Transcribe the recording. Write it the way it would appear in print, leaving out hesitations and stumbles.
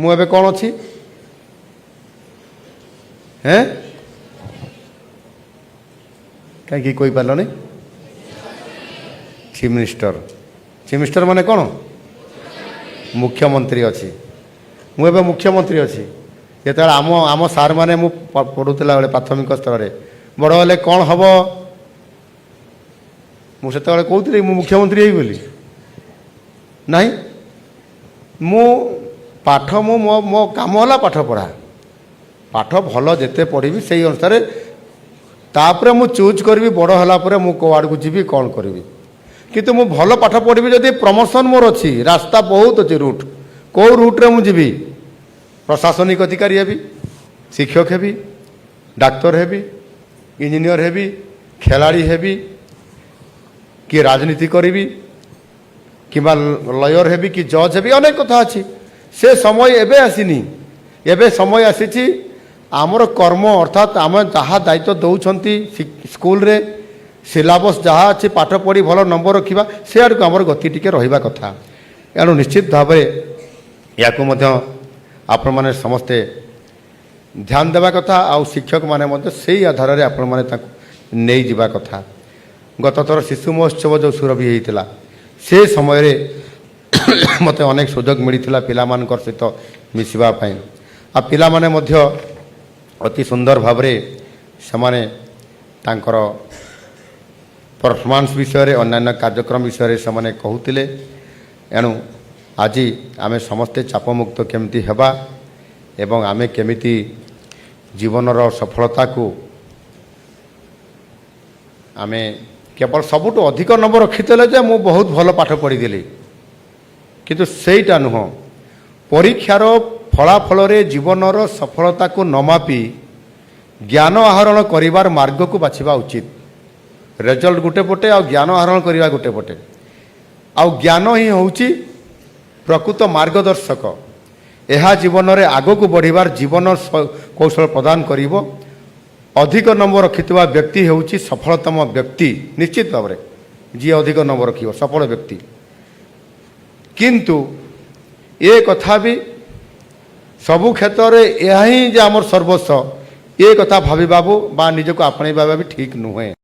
ମୁଁ ଏବେ କ'ଣ ଅଛି ହେଁ କାହିଁକି କହିପାରିଲନି ଚିଫ୍ ମିନିଷ୍ଟର ମାନେ କ'ଣ ମୁଖ୍ୟମନ୍ତ୍ରୀ ଅଛି ମୁଁ ଏବେ ମୁଖ୍ୟମନ୍ତ୍ରୀ ଅଛି ଯେତେବେଳେ ଆମ ସାର୍ମାନେ ମୁଁ ପଢ଼ୁଥିଲା ବେଳେ ପ୍ରାଥମିକ ସ୍ତରରେ ବଡ଼ ହେଲେ କ'ଣ ହେବ ମୁଁ ସେତେବେଳେ କହୁଥିଲି ମୁଁ ମୁଖ୍ୟମନ୍ତ୍ରୀ ହେବି ବୋଲି ନାହିଁ ମୁଁ ପାଠ ମୁଁ ମୋ କାମ ହେଲା ପାଠ ପଢ଼ା ପାଠ ଭଲ ଯେତେ ପଢ଼ିବି ସେଇ ଅନୁସାରେ ତାପରେ ମୁଁ ଚୁଜ୍ କରିବି ବଡ଼ ହେଲା ପରେ ମୁଁ କେଉଁ ଆଡ଼କୁ ଯିବି କ'ଣ କରିବି କିନ୍ତୁ ମୁଁ ଭଲ ପାଠ ପଢ଼ିବି ଯଦି ପ୍ରମୋସନ୍ ମୋର ଅଛି ରାସ୍ତା ବହୁତ ଅଛି ରୁଟ୍ କେଉଁ ରୁଟ୍ରେ ମୁଁ ଯିବି ପ୍ରଶାସନିକ ଅଧିକାରୀ ହେବି ଶିକ୍ଷକ ହେବି ଡାକ୍ତର ହେବି ଇଞ୍ଜିନିୟର ହେବି ଖେଳାଳି ହେବି କି ରାଜନୀତି କରିବି କିମ୍ବା ଲୟର ହେବି କି ଜଜ୍ ହେବି ଅନେକ କଥା ଅଛି ସେ ସମୟ ଏବେ ଆସିନି ଏବେ ସମୟ ଆସିଛି ଆମର କର୍ମ ଅର୍ଥାତ୍ ଆମେ ଯାହା ଦାୟିତ୍ୱ ଦେଉଛନ୍ତି ସ୍କୁଲରେ ସିଲାବସ୍ ଯାହା ଅଛି ପାଠ ପଢ଼ି ଭଲ ନମ୍ବର ରଖିବା ସେ ଆଡ଼କୁ ଆମର ଗତି ଟିକେ ରହିବା କଥା ଏଣୁ ନିଶ୍ଚିତ ଭାବରେ ୟାକୁ ମଧ୍ୟ ଆପଣମାନେ ସମସ୍ତେ ଧ୍ୟାନ ଦେବା କଥା ଆଉ ଶିକ୍ଷକମାନେ ମଧ୍ୟ ସେଇ ଆଧାରରେ ଆପଣମାନେ ତାକୁ ନେଇଯିବା କଥା ଗତ ଥର ଶିଶୁ ମହୋତ୍ସବ ଯେଉଁ ସୁରଭି ହେଇଥିଲା ସେ ସମୟରେ ମୋତେ ଅନେକ ସୁଯୋଗ ମିଳିଥିଲା ପିଲାମାନଙ୍କ ସହିତ ମିଶିବା ପାଇଁ ଆଉ ପିଲାମାନେ ମଧ୍ୟ ଅତି ସୁନ୍ଦର ଭାବରେ ସେମାନେ ତାଙ୍କର ପରଫର୍ମାନ୍ସ ବିଷୟରେ ଅନ୍ୟାନ୍ୟ କାର୍ଯ୍ୟକ୍ରମ ବିଷୟରେ ସେମାନେ କହୁଥିଲେ ଏଣୁ ଆଜି ଆମେ ସମସ୍ତେ ଚାପମୁକ୍ତ କେମିତି ହେବା ଏବଂ ଆମେ କେମିତି ଜୀବନର ସଫଳତାକୁ ଆମେ କେବଳ ସବୁଠୁ ଅଧିକ ନମ୍ବର ରଖିଥିଲେ ଯେ ମୁଁ ବହୁତ ଭଲ ପାଠ ପଢ଼ିଥିଲି କିନ୍ତୁ ସେଇଟା ନୁହଁ ପରୀକ୍ଷାର ଫଳାଫଳରେ ଜୀବନର ସଫଳତାକୁ ନ ମାପି ଜ୍ଞାନ ଆହରଣ କରିବାର ମାର୍ଗକୁ ବାଛିବା ଉଚିତ ରେଜଲ୍ଟ ଗୋଟେ ପଟେ ଆଉ ଜ୍ଞାନ ଆହରଣ କରିବା ଗୋଟେ ପଟେ ଆଉ ଜ୍ଞାନ ହିଁ ହେଉଛି ପ୍ରକୃତ ମାର୍ଗଦର୍ଶକ ଏହା ଜୀବନରେ ଆଗକୁ ବଢ଼ିବାର ଜୀବନ କୌଶଳ ପ୍ରଦାନ କରିବ ଅଧିକ ନମ୍ବର ରଖିଥିବା ବ୍ୟକ୍ତି ହେଉଛି ସଫଳତମ ବ୍ୟକ୍ତି ନିଶ୍ଚିତ ଭାବରେ ଯିଏ ଅଧିକ ନମ୍ବର ରଖିବ ସଫଳ ବ୍ୟକ୍ତି କିନ୍ତୁ ଏ କଥା ବି ସବୁ କ୍ଷେତ୍ରରେ ଏହା ହିଁ ଯେ ଆମର ସର୍ବସ୍ୱ ଏ କଥା ଭାବିବା ବା ନିଜକୁ ଆପଣେଇବା ବି ଠିକ୍ ନୁହେଁ।